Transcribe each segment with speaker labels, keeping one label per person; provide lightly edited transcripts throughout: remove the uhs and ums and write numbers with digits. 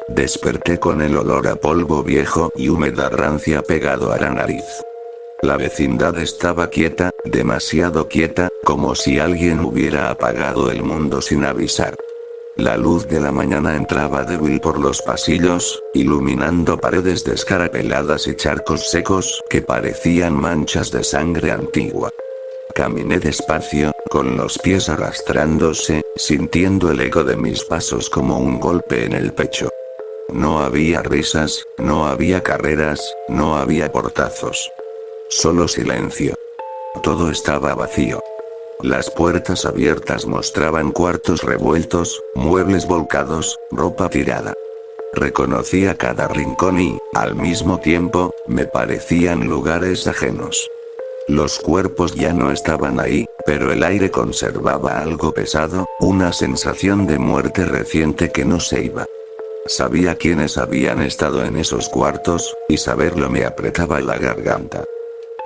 Speaker 1: Desperté con el olor a polvo viejo y humedad rancia pegado a la nariz. La vecindad estaba quieta, demasiado quieta, como si alguien hubiera apagado el mundo sin avisar. La luz de la mañana entraba débil por los pasillos, iluminando paredes descarapeladas y charcos secos que parecían manchas de sangre antigua. Caminé despacio, con los pies arrastrándose, sintiendo el eco de mis pasos como un golpe en el pecho. No había risas, no había carreras, no había portazos. Solo silencio. Todo estaba vacío. Las puertas abiertas mostraban cuartos revueltos, muebles volcados, ropa tirada. Reconocía cada rincón y, al mismo tiempo, me parecían lugares ajenos. Los cuerpos ya no estaban ahí, pero el aire conservaba algo pesado, una sensación de muerte reciente que no se iba. Sabía quiénes habían estado en esos cuartos, y saberlo me apretaba la garganta.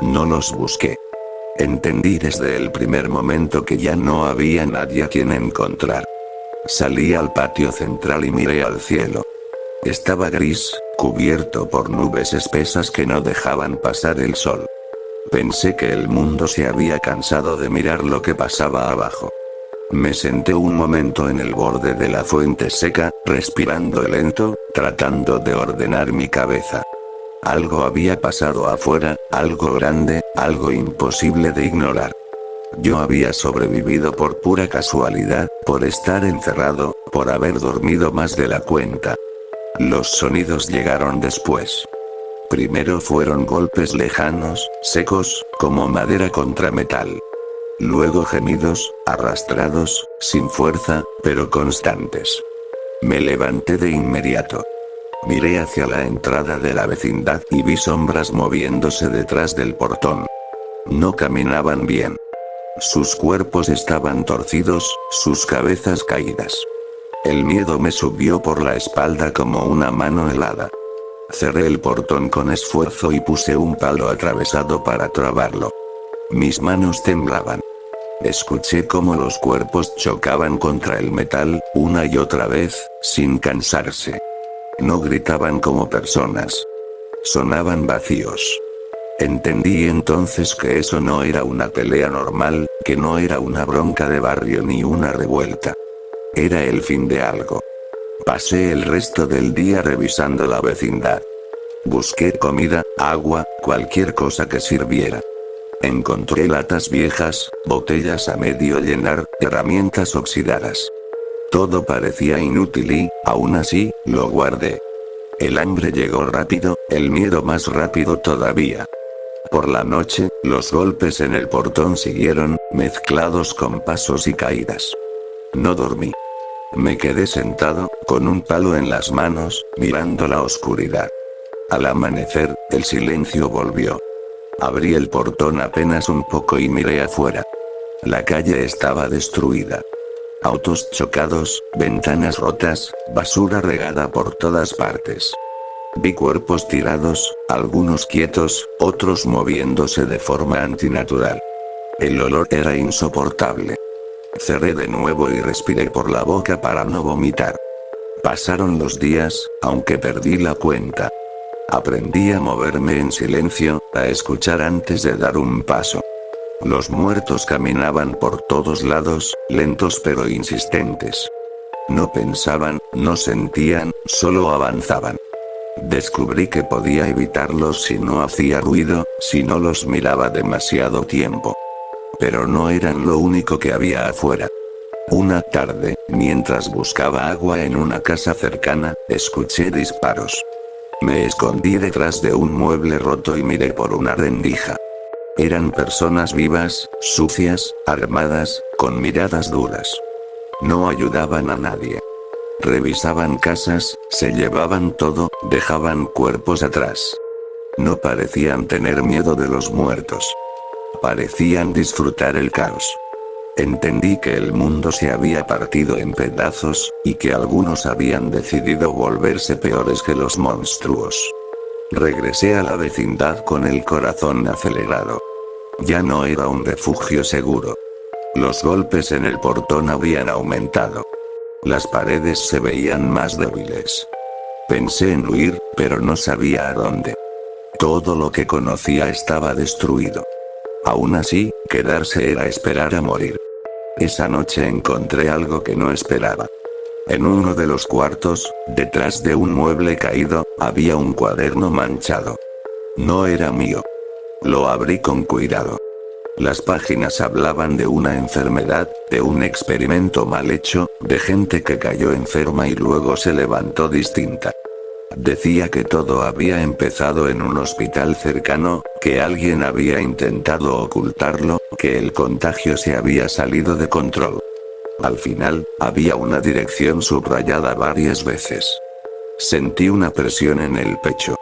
Speaker 1: No los busqué. Entendí desde el primer momento que ya no había nadie a quien encontrar. Salí al patio central y miré al cielo. Estaba gris, cubierto por nubes espesas que no dejaban pasar el sol. Pensé que el mundo se había cansado de mirar lo que pasaba abajo. Me senté un momento en el borde de la fuente seca, respirando lento, tratando de ordenar mi cabeza. Algo había pasado afuera, algo grande, algo imposible de ignorar. Yo había sobrevivido por pura casualidad, por estar encerrado, por haber dormido más de la cuenta. Los sonidos llegaron después. Primero fueron golpes lejanos, secos, como madera contra metal. Luego gemidos, arrastrados, sin fuerza, pero constantes. Me levanté de inmediato. Miré hacia la entrada de la vecindad y vi sombras moviéndose detrás del portón. No caminaban bien. Sus cuerpos estaban torcidos, sus cabezas caídas. El miedo me subió por la espalda como una mano helada. Cerré el portón con esfuerzo y puse un palo atravesado para trabarlo. Mis manos temblaban. Escuché cómo los cuerpos chocaban contra el metal, una y otra vez, sin cansarse. No gritaban como personas. Sonaban vacíos. Entendí entonces que eso no era una pelea normal, que no era una bronca de barrio ni una revuelta. Era el fin de algo. Pasé el resto del día revisando la vecindad. Busqué comida, agua, cualquier cosa que sirviera. Encontré latas viejas, botellas a medio llenar, herramientas oxidadas. Todo parecía inútil y, aún así, lo guardé. El hambre llegó rápido, el miedo más rápido todavía. Por la noche, los golpes en el portón siguieron, mezclados con pasos y caídas. No dormí. Me quedé sentado, con un palo en las manos, mirando la oscuridad. Al amanecer, el silencio volvió. Abrí el portón apenas un poco y miré afuera. La calle estaba destruida. Autos chocados, ventanas rotas, basura regada por todas partes. Vi cuerpos tirados, algunos quietos, otros moviéndose de forma antinatural. El olor era insoportable. Cerré de nuevo y respiré por la boca para no vomitar. Pasaron los días, aunque perdí la cuenta. Aprendí a moverme en silencio, a escuchar antes de dar un paso. Los muertos caminaban por todos lados, lentos pero insistentes. No pensaban, no sentían, solo avanzaban. Descubrí que podía evitarlos si no hacía ruido, si no los miraba demasiado tiempo. Pero no eran lo único que había afuera. Una tarde, mientras buscaba agua en una casa cercana, escuché disparos. Me escondí detrás de un mueble roto y miré por una rendija. Eran personas vivas, sucias, armadas, con miradas duras. No ayudaban a nadie. Revisaban casas, se llevaban todo, dejaban cuerpos atrás. No parecían tener miedo de los muertos. Parecían disfrutar el caos. Entendí que el mundo se había partido en pedazos, y que algunos habían decidido volverse peores que los monstruos. Regresé a la vecindad con el corazón acelerado. Ya no era un refugio seguro. Los golpes en el portón habían aumentado. Las paredes se veían más débiles. Pensé en huir, pero no sabía a dónde. Todo lo que conocía estaba destruido. Aún así, quedarse era esperar a morir. Esa noche encontré algo que no esperaba. En uno de los cuartos, detrás de un mueble caído, había un cuaderno manchado. No era mío. Lo abrí con cuidado. Las páginas hablaban de una enfermedad, de un experimento mal hecho, de gente que cayó enferma y luego se levantó distinta. Decía que todo había empezado en un hospital cercano, que alguien había intentado ocultarlo, que el contagio se había salido de control. Al final, había una dirección subrayada varias veces. Sentí una presión en el pecho.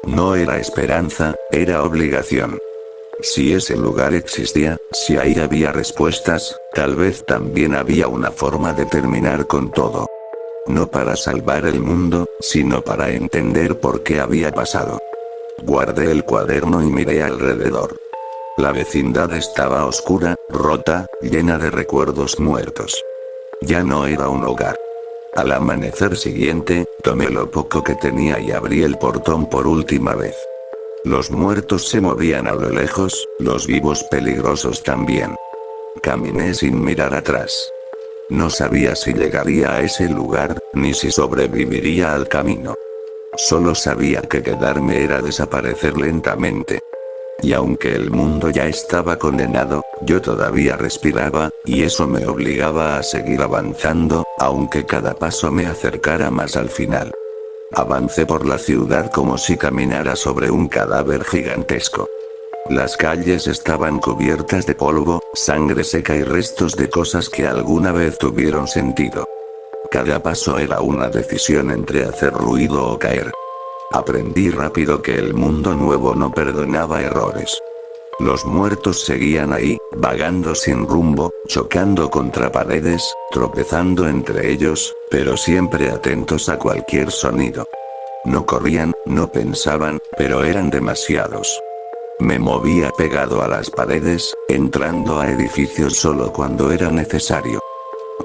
Speaker 1: No era esperanza, era obligación. Si ese lugar existía, si ahí había respuestas, tal vez también había una forma de terminar con todo. No para salvar el mundo, sino para entender por qué había pasado. Guardé el cuaderno y miré alrededor. La vecindad estaba oscura, rota, llena de recuerdos muertos. Ya no era un hogar. Al amanecer siguiente, tomé lo poco que tenía y abrí el portón por última vez. Los muertos se movían a lo lejos, los vivos peligrosos también. Caminé sin mirar atrás. No sabía si llegaría a ese lugar, ni si sobreviviría al camino. Solo sabía que quedarme era desaparecer lentamente. Y aunque el mundo ya estaba condenado, yo todavía respiraba, y eso me obligaba a seguir avanzando, aunque cada paso me acercara más al final. Avancé por la ciudad como si caminara sobre un cadáver gigantesco. Las calles estaban cubiertas de polvo, sangre seca y restos de cosas que alguna vez tuvieron sentido. Cada paso era una decisión entre hacer ruido o caer. Aprendí rápido que el mundo nuevo no perdonaba errores. Los muertos seguían ahí, vagando sin rumbo, chocando contra paredes, tropezando entre ellos, pero siempre atentos a cualquier sonido. No corrían, no pensaban, pero eran demasiados. Me movía pegado a las paredes, entrando a edificios solo cuando era necesario.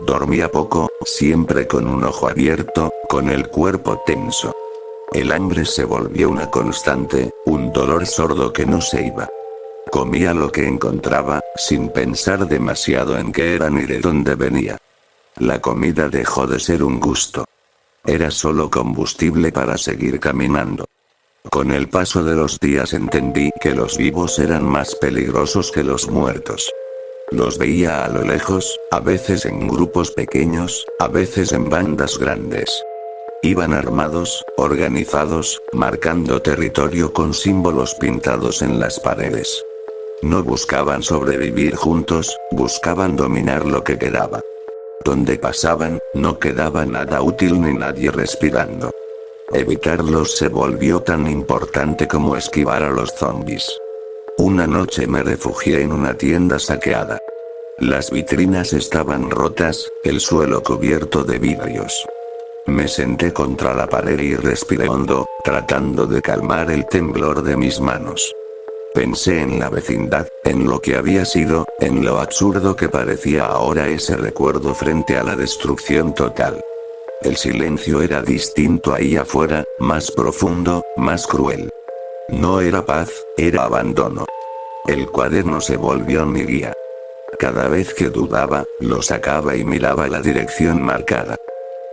Speaker 1: Dormía poco, siempre con un ojo abierto, con el cuerpo tenso. El hambre se volvió una constante, un dolor sordo que no se iba. Comía lo que encontraba, sin pensar demasiado en qué era ni de dónde venía. La comida dejó de ser un gusto. Era solo combustible para seguir caminando. Con el paso de los días entendí que los vivos eran más peligrosos que los muertos. Los veía a lo lejos, a veces en grupos pequeños, a veces en bandas grandes. Iban armados, organizados, marcando territorio con símbolos pintados en las paredes. No buscaban sobrevivir juntos, buscaban dominar lo que quedaba. Donde pasaban, no quedaba nada útil ni nadie respirando. Evitarlos se volvió tan importante como esquivar a los zombies. Una noche me refugié en una tienda saqueada. Las vitrinas estaban rotas, el suelo cubierto de vidrios. Me senté contra la pared y respiré hondo, tratando de calmar el temblor de mis manos. Pensé en la vecindad, en lo que había sido, en lo absurdo que parecía ahora ese recuerdo frente a la destrucción total. El silencio era distinto ahí afuera, más profundo, más cruel. No era paz, era abandono. El cuaderno se volvió mi guía. Cada vez que dudaba, lo sacaba y miraba la dirección marcada.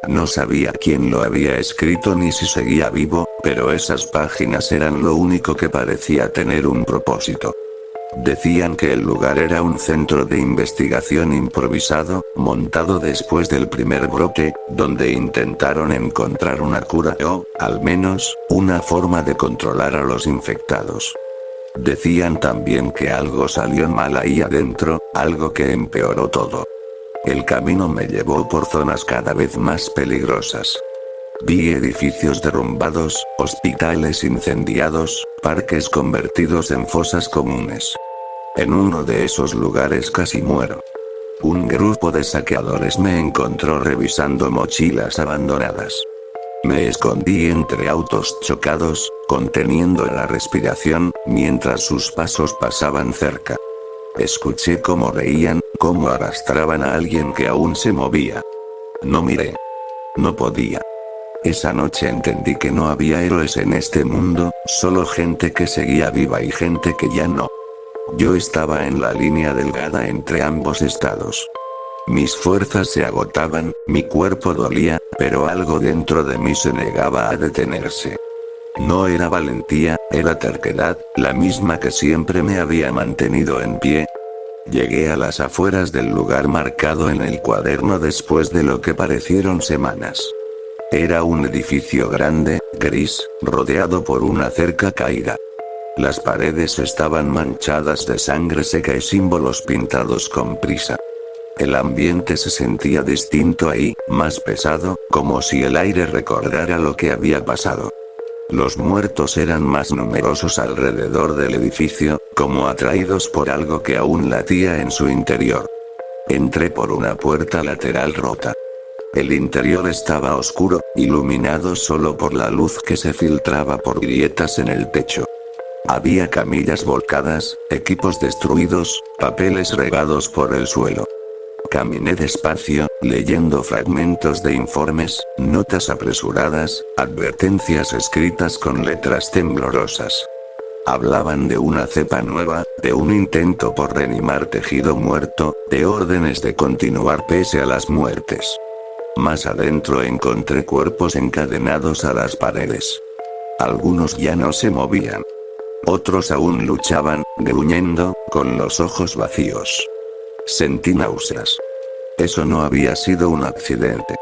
Speaker 1: No sabía quién lo había escrito ni si seguía vivo, pero esas páginas eran lo único que parecía tener un propósito. Decían que el lugar era un centro de investigación improvisado, montado después del primer brote, donde intentaron encontrar una cura o, al menos, una forma de controlar a los infectados. Decían también que algo salió mal ahí adentro, algo que empeoró todo. El camino me llevó por zonas cada vez más peligrosas. Vi edificios derrumbados, hospitales incendiados, parques convertidos en fosas comunes. En uno de esos lugares casi muero. Un grupo de saqueadores me encontró revisando mochilas abandonadas. Me escondí entre autos chocados, conteniendo la respiración, mientras sus pasos pasaban cerca. Escuché cómo reían, cómo arrastraban a alguien que aún se movía. No miré. No podía. Esa noche entendí que no había héroes en este mundo, solo gente que seguía viva y gente que ya no. Yo estaba en la línea delgada entre ambos estados. Mis fuerzas se agotaban, mi cuerpo dolía, pero algo dentro de mí se negaba a detenerse. No era valentía, era terquedad, la misma que siempre me había mantenido en pie. Llegué a las afueras del lugar marcado en el cuaderno después de lo que parecieron semanas. Era un edificio grande, gris, rodeado por una cerca caída. Las paredes estaban manchadas de sangre seca y símbolos pintados con prisa. El ambiente se sentía distinto ahí, más pesado, como si el aire recordara lo que había pasado. Los muertos eran más numerosos alrededor del edificio, como atraídos por algo que aún latía en su interior. Entré por una puerta lateral rota. El interior estaba oscuro, iluminado solo por la luz que se filtraba por grietas en el techo. Había camillas volcadas, equipos destruidos, papeles regados por el suelo. Caminé despacio, leyendo fragmentos de informes, notas apresuradas, advertencias escritas con letras temblorosas. Hablaban de una cepa nueva, de un intento por reanimar tejido muerto, de órdenes de continuar pese a las muertes. Más adentro encontré cuerpos encadenados a las paredes. Algunos ya no se movían. Otros aún luchaban, gruñendo, con los ojos vacíos. Sentí náuseas. Eso no había sido un accidente.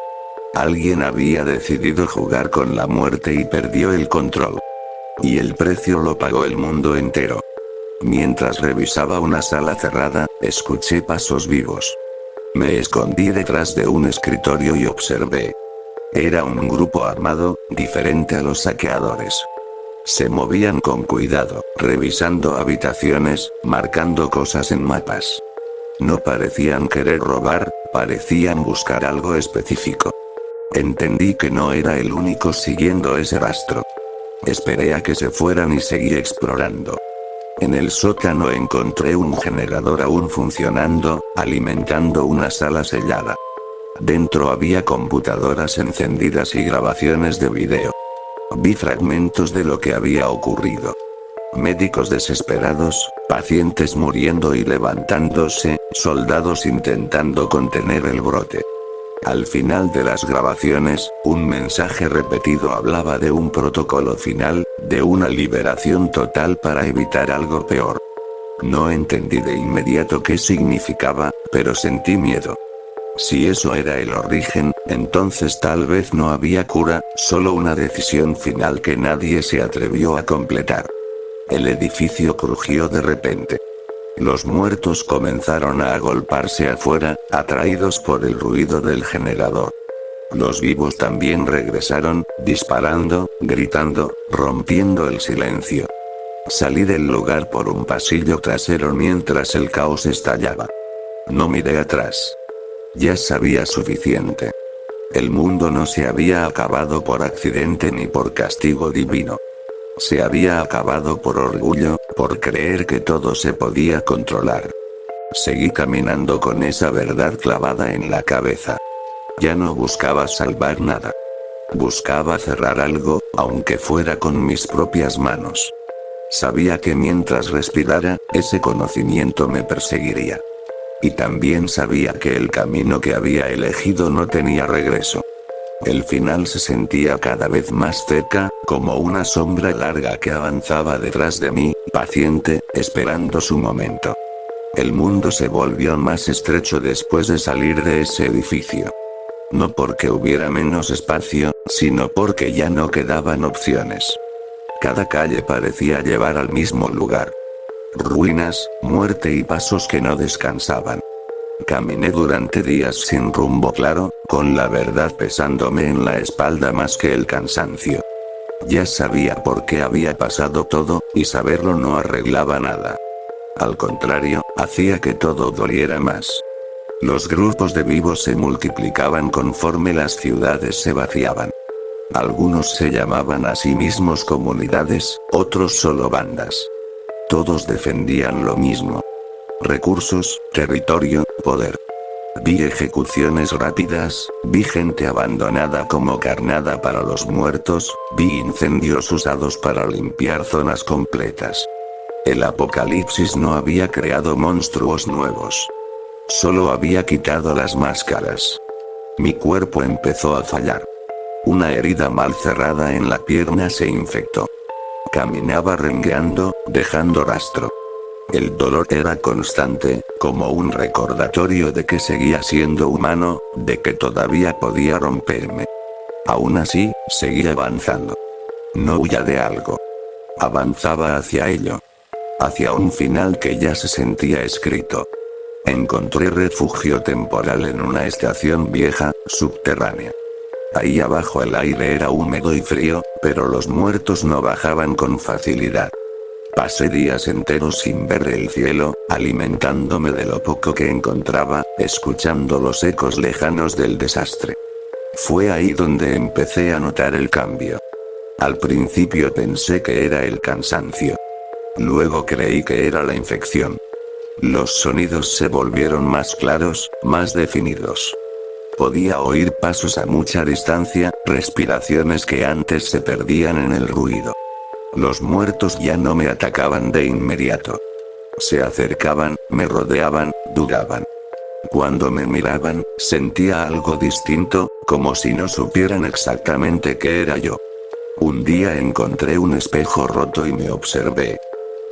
Speaker 1: Alguien había decidido jugar con la muerte y perdió el control. Y el precio lo pagó el mundo entero. Mientras revisaba una sala cerrada, escuché pasos vivos. Me escondí detrás de un escritorio y observé. Era un grupo armado, diferente a los saqueadores. Se movían con cuidado, revisando habitaciones, marcando cosas en mapas. No parecían querer robar, parecían buscar algo específico. Entendí que no era el único siguiendo ese rastro. Esperé a que se fueran y seguí explorando. En el sótano encontré un generador aún funcionando, alimentando una sala sellada. Dentro había computadoras encendidas y grabaciones de video. Vi fragmentos de lo que había ocurrido. Médicos desesperados, pacientes muriendo y levantándose, soldados intentando contener el brote. Al final de las grabaciones, un mensaje repetido hablaba de un protocolo final, de una liberación total para evitar algo peor. No entendí de inmediato qué significaba, pero sentí miedo. Si eso era el origen, entonces tal vez no había cura, solo una decisión final que nadie se atrevió a completar. El edificio crujió de repente. Los muertos comenzaron a agolparse afuera, atraídos por el ruido del generador. Los vivos también regresaron, disparando, gritando, rompiendo el silencio. Salí del lugar por un pasillo trasero mientras el caos estallaba. No miré atrás. Ya sabía suficiente. El mundo no se había acabado por accidente ni por castigo divino. Se había acabado por orgullo, por creer que todo se podía controlar. Seguí caminando con esa verdad clavada en la cabeza. Ya no buscaba salvar nada. Buscaba cerrar algo, aunque fuera con mis propias manos. Sabía que mientras respirara, ese conocimiento me perseguiría. Y también sabía que el camino que había elegido no tenía regreso. El final se sentía cada vez más cerca, como una sombra larga que avanzaba detrás de mí, paciente, esperando su momento. El mundo se volvió más estrecho después de salir de ese edificio. No porque hubiera menos espacio, sino porque ya no quedaban opciones. Cada calle parecía llevar al mismo lugar. Ruinas, muerte y pasos que no descansaban. Caminé durante días sin rumbo claro, con la verdad pesándome en la espalda más que el cansancio. Ya sabía por qué había pasado todo, y saberlo no arreglaba nada. Al contrario, hacía que todo doliera más. Los grupos de vivos se multiplicaban conforme las ciudades se vaciaban. Algunos se llamaban a sí mismos comunidades, otros solo bandas. Todos defendían lo mismo. Recursos, territorio, poder. Vi ejecuciones rápidas, vi gente abandonada como carnada para los muertos, vi incendios usados para limpiar zonas completas. El apocalipsis no había creado monstruos nuevos. Solo había quitado las máscaras. Mi cuerpo empezó a fallar. Una herida mal cerrada en la pierna se infectó. Caminaba rengueando, dejando rastro. El dolor era constante, como un recordatorio de que seguía siendo humano, de que todavía podía romperme. Aún así, seguía avanzando. No huía de algo. Avanzaba hacia ello. Hacia un final que ya se sentía escrito. Encontré refugio temporal en una estación vieja, subterránea. Ahí abajo el aire era húmedo y frío, pero los muertos no bajaban con facilidad. Pasé días enteros sin ver el cielo, alimentándome de lo poco que encontraba, escuchando los ecos lejanos del desastre. Fue ahí donde empecé a notar el cambio. Al principio pensé que era el cansancio. Luego creí que era la infección. Los sonidos se volvieron más claros, más definidos. Podía oír pasos a mucha distancia, respiraciones que antes se perdían en el ruido. Los muertos ya no me atacaban de inmediato. Se acercaban, me rodeaban, dudaban. Cuando me miraban, sentía algo distinto, como si no supieran exactamente qué era yo. Un día encontré un espejo roto y me observé.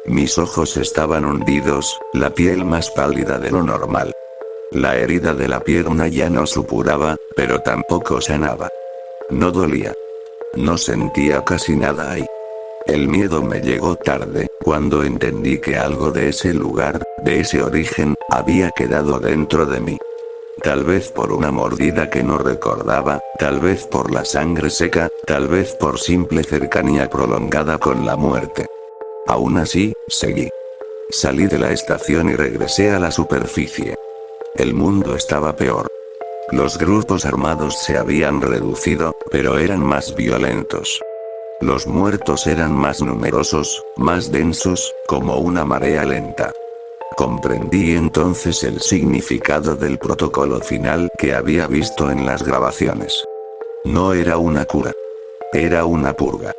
Speaker 1: Mis ojos estaban hundidos, la piel más pálida de lo normal. La herida de la pierna ya no supuraba, pero tampoco sanaba. No dolía. No sentía casi nada ahí. El miedo me llegó tarde, cuando entendí que algo de ese lugar, de ese origen, había quedado dentro de mí. Tal vez por una mordida que no recordaba, tal vez por la sangre seca, tal vez por simple cercanía prolongada con la muerte. Aún así, seguí. Salí de la estación y regresé a la superficie. El mundo estaba peor. Los grupos armados se habían reducido, pero eran más violentos. Los muertos eran más numerosos, más densos, como una marea lenta. Comprendí entonces el significado del protocolo final que había visto en las grabaciones. No era una cura. Era una purga.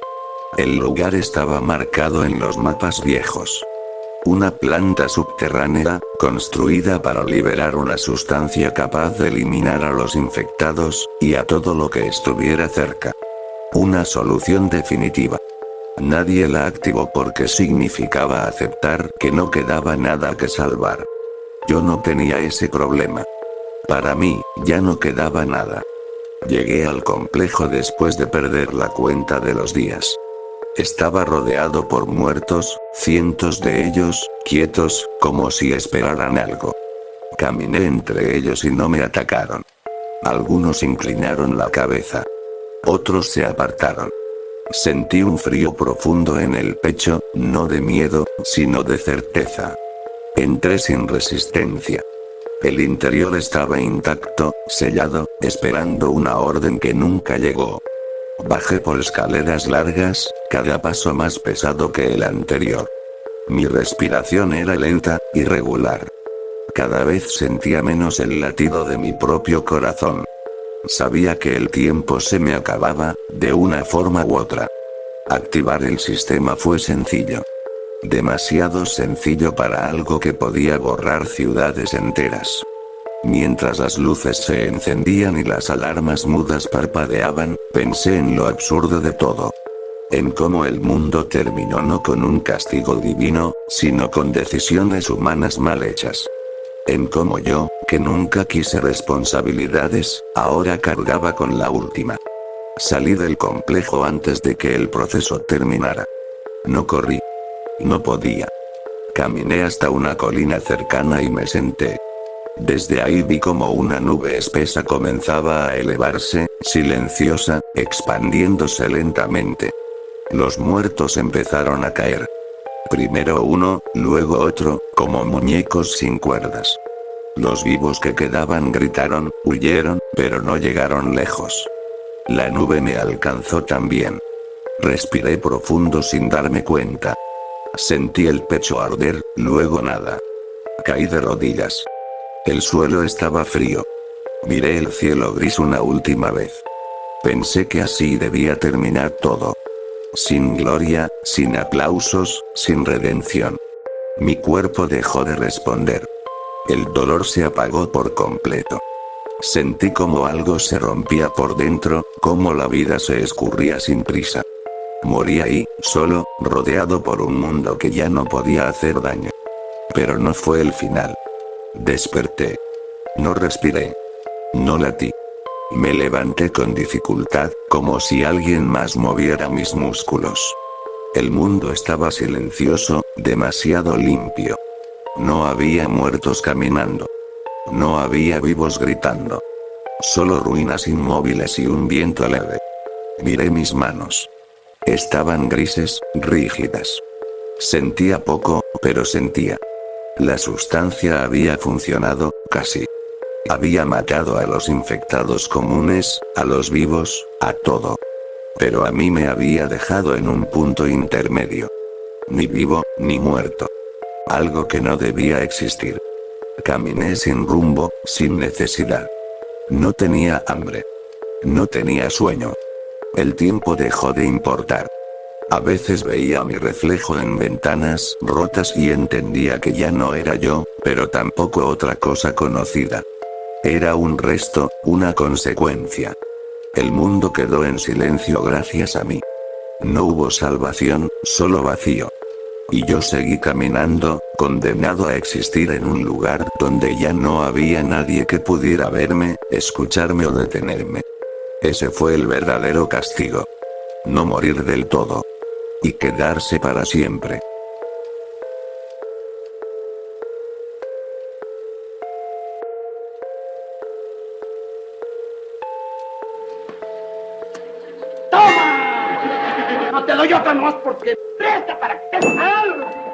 Speaker 1: El lugar estaba marcado en los mapas viejos. Una planta subterránea, construida para liberar una sustancia capaz de eliminar a los infectados, y a todo lo que estuviera cerca. Una solución definitiva. Nadie la activó porque significaba aceptar que no quedaba nada que salvar. Yo no tenía ese problema. Para mí, ya no quedaba nada. Llegué al complejo después de perder la cuenta de los días. Estaba rodeado por muertos, cientos de ellos, quietos, como si esperaran algo. Caminé entre ellos y no me atacaron. Algunos inclinaron la cabeza. Otros se apartaron. Sentí un frío profundo en el pecho, no de miedo, sino de certeza. Entré sin resistencia. El interior estaba intacto, sellado, esperando una orden que nunca llegó. Bajé por escaleras largas, cada paso más pesado que el anterior. Mi respiración era lenta, irregular. Cada vez sentía menos el latido de mi propio corazón. Sabía que el tiempo se me acababa, de una forma u otra. Activar el sistema fue sencillo. Demasiado sencillo para algo que podía borrar ciudades enteras. Mientras las luces se encendían y las alarmas mudas parpadeaban, pensé en lo absurdo de todo. En cómo el mundo terminó no con un castigo divino, sino con decisiones humanas mal hechas. En cómo yo, que nunca quise responsabilidades, ahora cargaba con la última. Salí del complejo antes de que el proceso terminara. No corrí. No podía. Caminé hasta una colina cercana y me senté. Desde ahí vi como una nube espesa comenzaba a elevarse, silenciosa, expandiéndose lentamente. Los muertos empezaron a caer. Primero uno, luego otro, como muñecos sin cuerdas. Los vivos que quedaban gritaron, huyeron, pero no llegaron lejos. La nube me alcanzó también. Respiré profundo sin darme cuenta. Sentí el pecho arder, luego nada. Caí de rodillas. El suelo estaba frío. Miré el cielo gris una última vez. Pensé que así debía terminar todo. Sin gloria, sin aplausos, sin redención. Mi cuerpo dejó de responder. El dolor se apagó por completo. Sentí como algo se rompía por dentro, como la vida se escurría sin prisa. Morí ahí, solo, rodeado por un mundo que ya no podía hacer daño. Pero no fue el final. Desperté. No respiré. No latí. Me levanté con dificultad, como si alguien más moviera mis músculos. El mundo estaba silencioso, demasiado limpio. No había muertos caminando. No había vivos gritando. Solo ruinas inmóviles y un viento leve. Miré mis manos. Estaban grises, rígidas. Sentía poco, pero sentía. La sustancia había funcionado, casi. Había matado a los infectados comunes, a los vivos, a todo. Pero a mí me había dejado en un punto intermedio. Ni vivo, ni muerto. Algo que no debía existir. Caminé sin rumbo, sin necesidad. No tenía hambre. No tenía sueño. El tiempo dejó de importar. A veces veía mi reflejo en ventanas rotas y entendía que ya no era yo, pero tampoco otra cosa conocida. Era un resto, una consecuencia. El mundo quedó en silencio gracias a mí. No hubo salvación, solo vacío. Y yo seguí caminando, condenado a existir en un lugar donde ya no había nadie que pudiera verme, escucharme o detenerme. Ese fue el verdadero castigo. No morir del todo. Y quedarse para siempre.
Speaker 2: ¡Toma! No te doy otra más porque presta para que te salga.